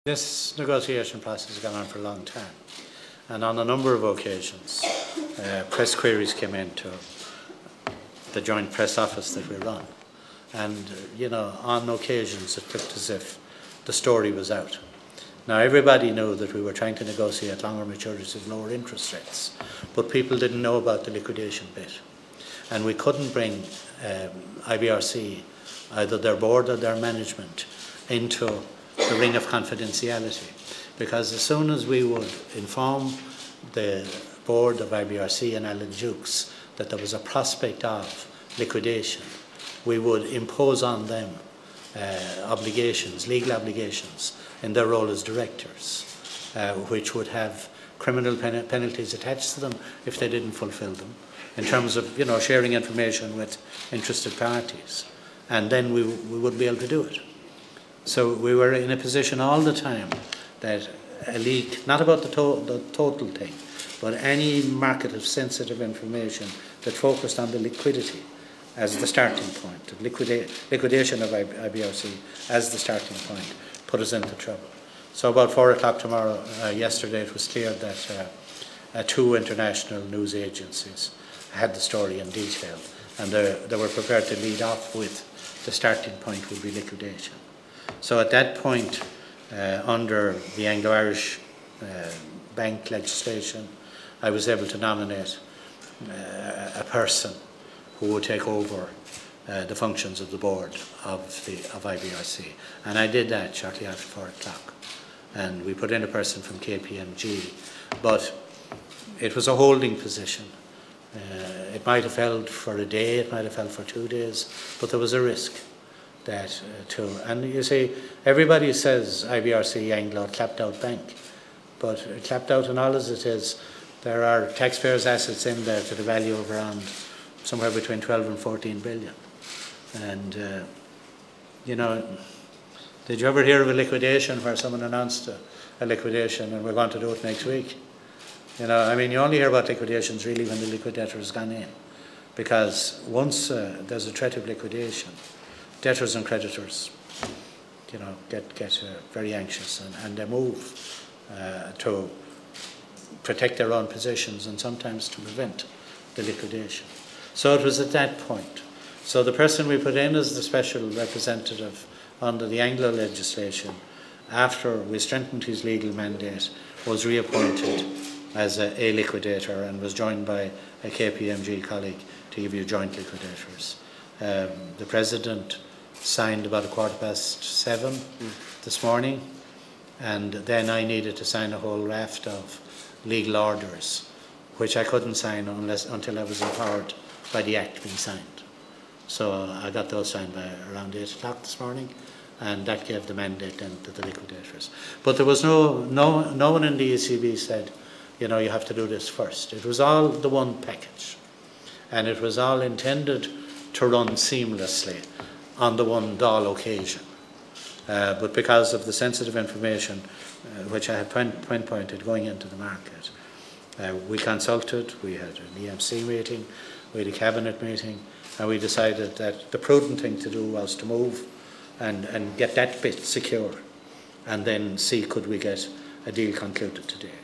This negotiation process has gone on for a long time, and on a number of occasions press queries came into the joint press office that we run, and on occasions it looked as if the story was out. Now everybody knew that we were trying to negotiate longer maturities with lower interest rates, but people didn't know about the liquidation bit, and we couldn't bring IBRC, either their board or their management, into the ring of confidentiality, because as soon as we would inform the board of IBRC and Alan Dukes that there was a prospect of liquidation, we would impose on them obligations, legal obligations, in their role as directors, which would have criminal penalties attached to them if they didn't fulfil them, in terms of sharing information with interested parties, and then we wouldn't be able to do it. So we were in a position all the time that a leak, not about the total thing, but any market of sensitive information that focused on the liquidity as the starting point, the liquidation of IBRC as the starting point, put us into trouble. So about 4 o'clock tomorrow, yesterday, it was clear that 2 international news agencies had the story in detail, and they were prepared to lead off with the starting point would be liquidation. So at that point, under the Anglo-Irish bank legislation, I was able to nominate a person who would take over the functions of the board of IBRC. And I did that shortly after 4 o'clock. And we put in a person from KPMG, but it was a holding position. It might have held for a day, it might have held for 2 days, but there was a risk. And you see, everybody says IBRC Anglo clapped out bank, but clapped out and all as it is, there are taxpayers' assets in there to the value of around somewhere between 12 and 14 billion. And did you ever hear of a liquidation where someone announced a liquidation and we're going to do it next week? You only hear about liquidations really when the liquidator has gone in, because once there's a threat of liquidation, debtors and creditors, get very anxious, and they move to protect their own positions and sometimes to prevent the liquidation. So it was at that point. So the person we put in as the special representative under the Anglo legislation, after we strengthened his legal mandate, was reappointed as a liquidator and was joined by a KPMG colleague to give you joint liquidators. The president signed about 7:15 this morning, and then I needed to sign a whole raft of legal orders, which I couldn't sign until I was empowered by the Act being signed. So I got those signed by around 8 o'clock this morning, and that gave the mandate then to the liquidators. But there was no one in the ECB said, you have to do this first. It was all the one package, and it was all intended to run seamlessly on the one Dáil occasion. But because of the sensitive information which I had pinpointed going into the market, we consulted, we had an EMC meeting, we had a cabinet meeting, and we decided that the prudent thing to do was to move and get that bit secure, and then see could we get a deal concluded today.